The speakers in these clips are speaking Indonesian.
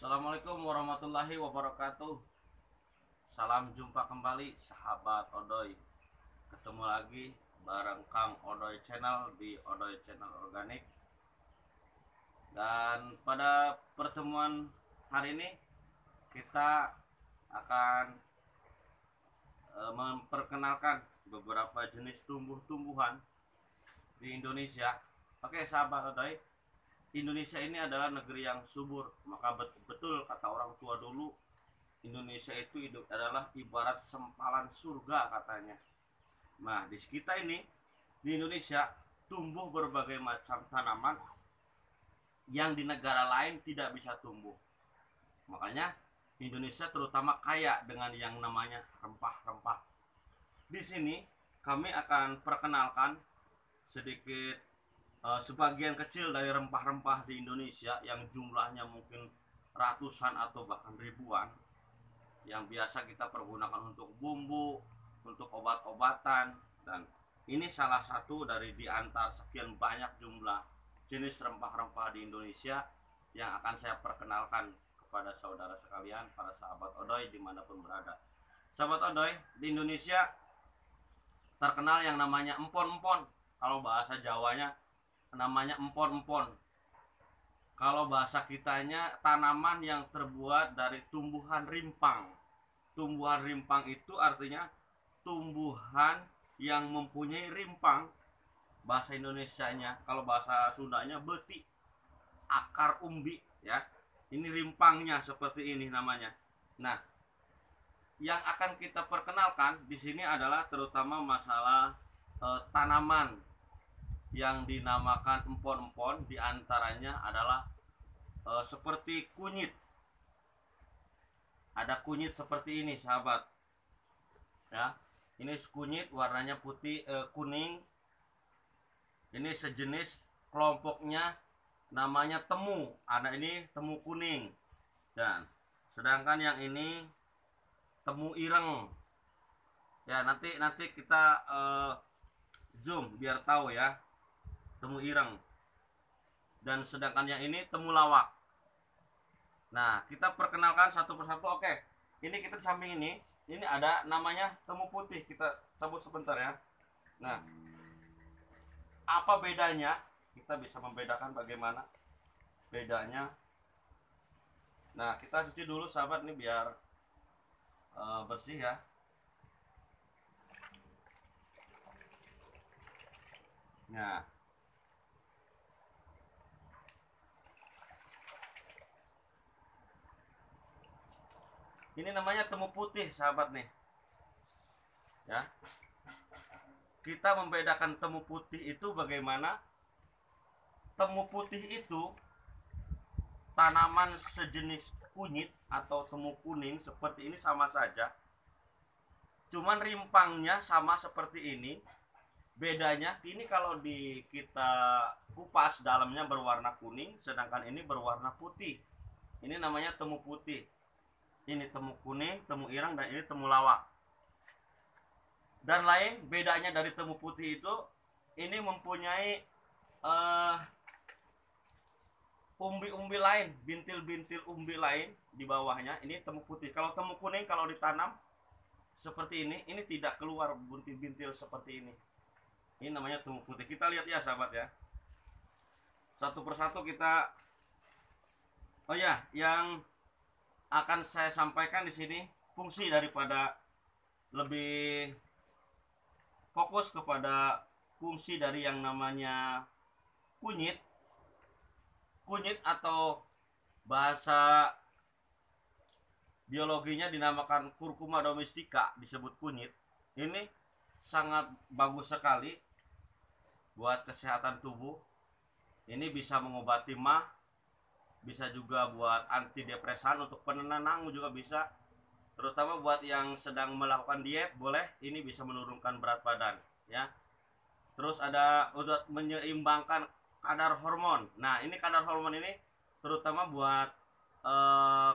Assalamualaikum warahmatullahi wabarakatuh. Salam jumpa kembali sahabat Odoy. Ketemu lagi bareng Kang Odoy Channel di Odoy Channel Organik. Dan pada pertemuan hari ini kita akan memperkenalkan beberapa jenis tumbuh-tumbuhan di Indonesia. Oke sahabat Odoy, Indonesia ini adalah negeri yang subur, maka betul kata orang tua dulu, Indonesia itu hidup adalah ibarat sempalan surga katanya. Nah, di kita ini di Indonesia tumbuh berbagai macam tanaman yang di negara lain tidak bisa tumbuh. Makanya Indonesia terutama kaya dengan yang namanya rempah-rempah. Di sini kami akan perkenalkan sedikit sebagian kecil dari rempah-rempah di Indonesia yang jumlahnya mungkin ratusan atau bahkan ribuan, yang biasa kita pergunakan untuk bumbu, untuk obat-obatan, dan ini salah satu dari di antara sekian banyak jumlah jenis rempah-rempah di Indonesia yang akan saya perkenalkan kepada saudara sekalian, para sahabat Odoy dimanapun berada. Sahabat Odoy, di Indonesia terkenal yang namanya empon-empon. Kalau bahasa Jawanya namanya empon-empon. Kalau bahasa kitanya tanaman yang terbuat dari tumbuhan rimpang. Tumbuhan rimpang itu artinya tumbuhan yang mempunyai rimpang. Bahasa Indonesianya, kalau bahasa Sundanya beti, akar umbi ya. Ini rimpangnya seperti ini namanya. Nah, yang akan kita perkenalkan di sini adalah terutama masalah tanaman yang dinamakan empon-empon, diantaranya adalah seperti kunyit. Ada kunyit seperti ini sahabat ya, ini kunyit warnanya putih kuning. Ini sejenis, kelompoknya namanya temu. Ada ini temu kuning, dan sedangkan yang ini temu ireng ya. Nanti kita zoom biar tahu ya, temu ireng. Dan sedangkan yang ini temu lawak. Nah, kita perkenalkan satu persatu. Oke, ini kita di samping ini ada namanya temu putih. Kita cabut sebentar ya. Nah, apa bedanya? Kita bisa membedakan bagaimana bedanya. Nah, kita cuci dulu sahabat nih biar bersih ya. Nah, ini namanya temu putih sahabat nih ya. Kita membedakan temu putih itu bagaimana? Temu putih itu tanaman sejenis kunyit atau temu kuning seperti ini sama saja, cuman rimpangnya sama seperti ini. Bedanya ini kalau di kita kupas dalamnya berwarna kuning, sedangkan ini berwarna putih. Ini namanya temu putih. Ini temu kuning, temu ireng, dan ini temu lawak. Dan lain bedanya dari temu putih itu, ini mempunyai umbi-umbi lain, bintil-bintil umbi lain di bawahnya. Ini temu putih. Kalau temu kuning kalau ditanam seperti ini tidak keluar bintil-bintil seperti ini. Ini namanya temu putih. Kita lihat ya sahabat ya, satu persatu kita. Oh ya, yang akan saya sampaikan di sini fungsi daripada lebih fokus kepada fungsi dari yang namanya kunyit. Kunyit atau bahasa biologinya dinamakan Curcuma domestica, disebut kunyit. Ini sangat bagus sekali buat kesehatan tubuh. Ini bisa mengobati mah, bisa juga buat antidepresan, untuk penenang juga bisa. Terutama buat yang sedang melakukan diet boleh, ini bisa menurunkan berat badan ya. Terus ada untuk menyeimbangkan kadar hormon. Nah, ini kadar hormon ini terutama buat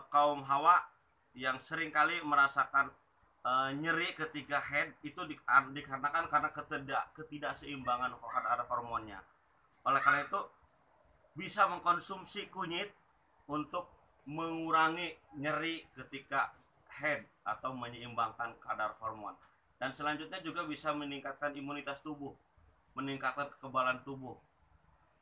kaum hawa yang sering kali merasakan nyeri ketika head, itu dikarenakan karena ketidakseimbangan kadar hormonnya. Oleh karena itu bisa mengkonsumsi kunyit untuk mengurangi nyeri ketika head atau menyeimbangkan kadar hormon. Dan selanjutnya juga bisa meningkatkan imunitas tubuh, meningkatkan kekebalan tubuh.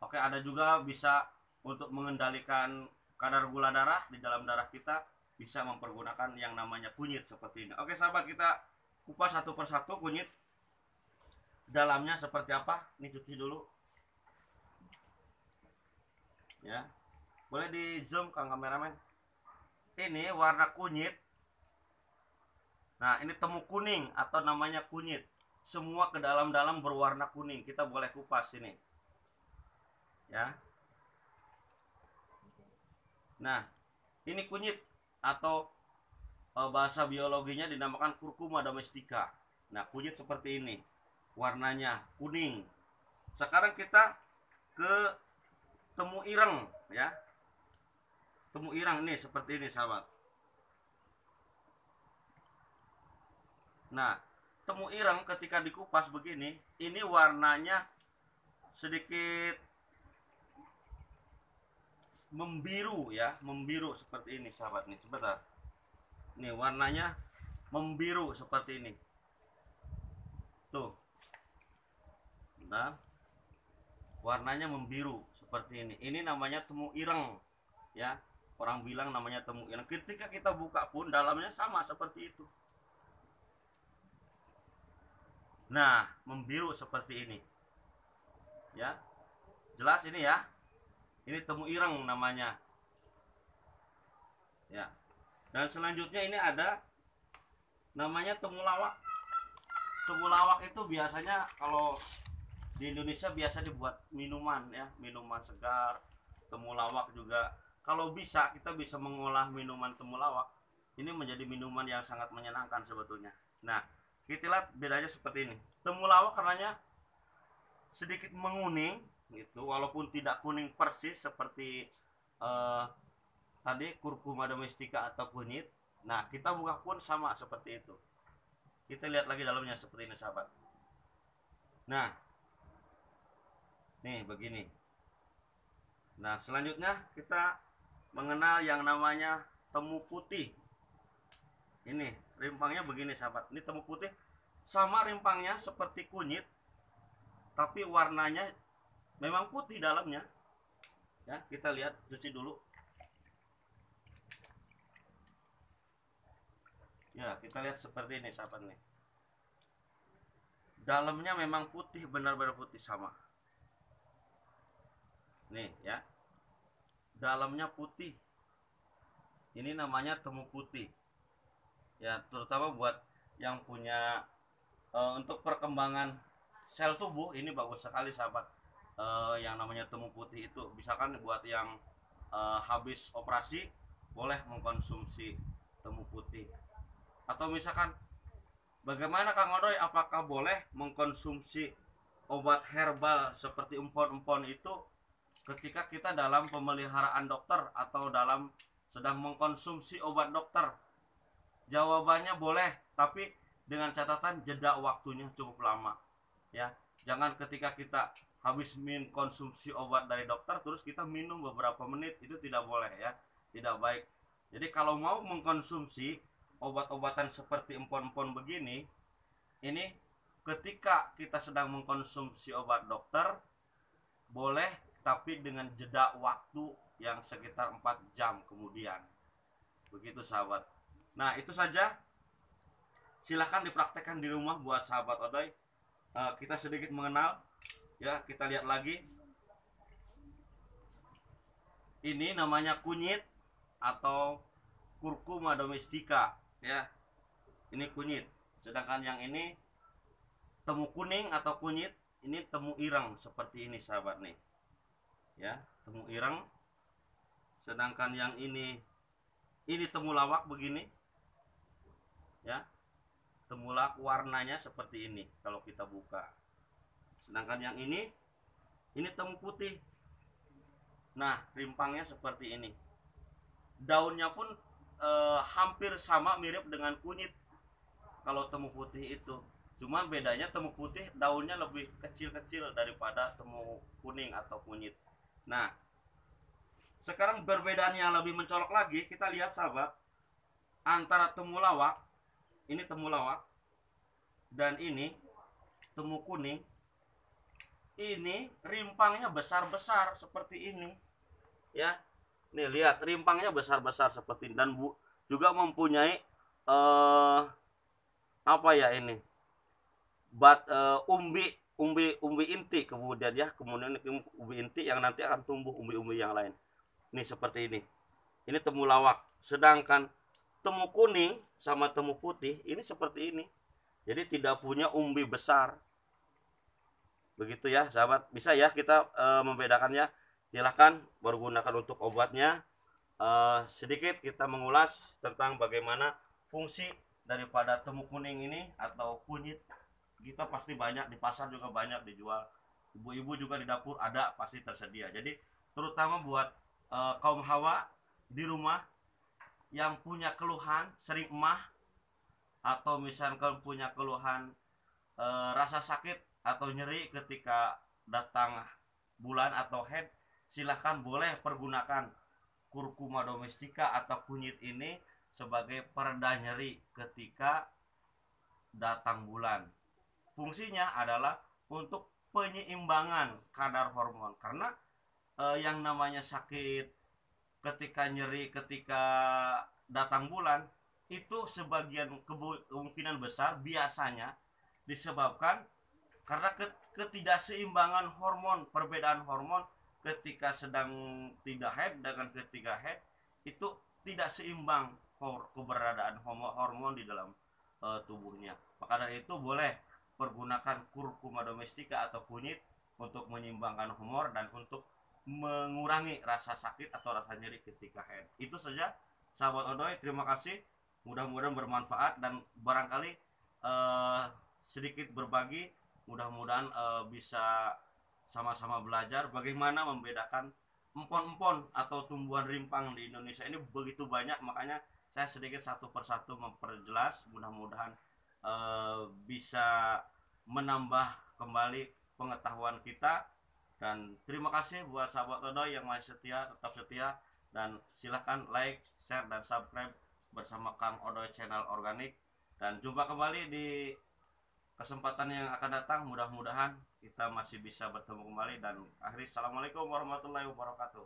Oke, ada juga bisa untuk mengendalikan kadar gula darah di dalam darah kita, bisa mempergunakan yang namanya kunyit seperti ini. Oke sahabat, kita kupas satu persatu kunyit dalamnya seperti apa. Ini cuci dulu ya, boleh di zoom Kang kameramen. Ini warna kunyit. Nah, ini temu kuning atau namanya kunyit. Semua ke dalam-dalam berwarna kuning. Kita boleh kupas ini ya. Nah, ini kunyit atau bahasa biologinya dinamakan Curcuma domestica. Nah, kunyit seperti ini, warnanya kuning. Sekarang kita ke temu ireng ya. Temu ireng nih seperti ini sahabat. Nah, temu ireng ketika dikupas begini, ini warnanya sedikit membiru ya, membiru seperti ini sahabat nih. Sebentar. Nih warnanya membiru seperti ini. Tuh. Nah, warnanya membiru seperti ini. Ini namanya temu ireng ya. Orang bilang namanya temu ireng. Ketika kita buka pun dalamnya sama seperti itu. Nah, membiru seperti ini. Ya. Jelas ini ya. Ini temu ireng namanya. Ya. Dan selanjutnya ini ada namanya temulawak. Temulawak itu biasanya kalau di Indonesia biasa dibuat minuman ya, minuman segar. Temulawak juga kalau bisa kita bisa mengolah minuman temulawak ini menjadi minuman yang sangat menyenangkan sebetulnya. Nah, kita lihat bedanya seperti ini. Temulawak karenanya sedikit menguning gitu, walaupun tidak kuning persis seperti tadi Curcuma domestica atau kunyit. Nah, kita buka pun sama seperti itu. Kita lihat lagi dalamnya seperti ini sahabat. Nah, nih begini. Nah, selanjutnya kita mengenal yang namanya temu putih. Ini rimpangnya begini sahabat. Ini temu putih sama rimpangnya seperti kunyit, tapi warnanya memang putih dalamnya. Ya, kita lihat, cuci dulu. Ya, kita lihat seperti ini sahabat nih. Dalamnya memang putih, benar-benar putih sama. Nih ya. Dalamnya putih. Ini namanya temu putih. Ya, terutama buat yang punya untuk perkembangan sel tubuh ini bagus sekali sahabat. Yang namanya temu putih itu misalkan buat yang habis operasi boleh mengkonsumsi temu putih. Atau misalkan bagaimana Kang Odoy, apakah boleh mengkonsumsi obat herbal seperti empon-empon itu ketika kita dalam pemeliharaan dokter atau dalam sedang mengkonsumsi obat dokter? Jawabannya boleh, tapi dengan catatan jeda waktunya cukup lama ya. Jangan ketika kita habis konsumsi obat dari dokter terus kita minum beberapa menit, itu tidak boleh ya, tidak baik. Jadi kalau mau mengkonsumsi obat-obatan seperti empon-empon begini, ini ketika kita sedang mengkonsumsi obat dokter boleh, tapi dengan jeda waktu yang sekitar 4 jam kemudian. Begitu sahabat. Nah, itu saja. Silahkan dipraktekkan di rumah buat sahabat Odoy. Kita sedikit mengenal ya, kita lihat lagi. Ini namanya kunyit atau Curcuma domestica ya. Ini kunyit. Sedangkan yang ini temu kuning atau kunyit, ini temu ireng seperti ini sahabat nih. Ya, temu ireng. Sedangkan yang ini temulawak begini. Ya. Temulawak warnanya seperti ini kalau kita buka. Sedangkan yang ini temu putih. Nah, rimpangnya seperti ini. Daunnya pun hampir sama, mirip dengan kunyit kalau temu putih itu. Cuman bedanya temu putih daunnya lebih kecil-kecil daripada temu kuning atau kunyit. Nah, Sekarang perbedaan yang lebih mencolok lagi, kita lihat sahabat, antara temulawak, ini temulawak, dan ini temu kuning. Ini rimpangnya besar-besar seperti ini, ya. Nih lihat, rimpangnya besar-besar seperti ini, dan juga mempunyai apa ya ini, umbi inti, kemudian ya, kemudian umbi inti yang nanti akan tumbuh umbi-umbi yang lain. Ini seperti ini. Ini temulawak. Sedangkan temu kuning sama temu putih ini seperti ini. Jadi tidak punya umbi besar. Begitu ya sahabat, bisa ya kita membedakannya. Silahkan bergunakan untuk obatnya. Sedikit kita mengulas tentang bagaimana fungsi daripada temu kuning ini atau kunyit. Kita pasti banyak di pasar, juga banyak dijual, ibu-ibu juga di dapur ada pasti tersedia. Jadi terutama buat kaum hawa di rumah yang punya keluhan sering emah, atau misalkan punya keluhan rasa sakit atau nyeri ketika datang bulan atau head, silahkan boleh pergunakan kurkuma domestika atau kunyit ini sebagai pereda nyeri ketika datang bulan. Fungsinya adalah untuk penyeimbangan kadar hormon, karena yang namanya sakit ketika nyeri ketika datang bulan itu sebagian kemungkinan besar biasanya disebabkan karena ketidakseimbangan hormon, perbedaan hormon ketika sedang tidak haid dengan ketika haid, itu tidak seimbang keberadaan hormon di dalam tubuhnya. Maka dari itu boleh pergunakan kurkuma domestika atau kunyit untuk menyeimbangkan hormon dan untuk mengurangi rasa sakit atau rasa nyeri ketika haid. Itu saja sahabat Odoy, terima kasih. Mudah-mudahan bermanfaat dan barangkali sedikit berbagi. Mudah-mudahan bisa sama-sama belajar bagaimana membedakan empon-empon atau tumbuhan rimpang di Indonesia ini begitu banyak. Makanya saya sedikit satu persatu memperjelas. Mudah-mudahan bisa menambah kembali pengetahuan kita. Dan terima kasih buat sahabat Odoy yang masih setia, tetap setia, dan silahkan like, share, dan subscribe bersama Kang Odoy channel organik. Dan jumpa kembali di kesempatan yang akan datang. Mudah-mudahan kita masih bisa bertemu kembali. Dan akhirnya assalamualaikum warahmatullahi wabarakatuh.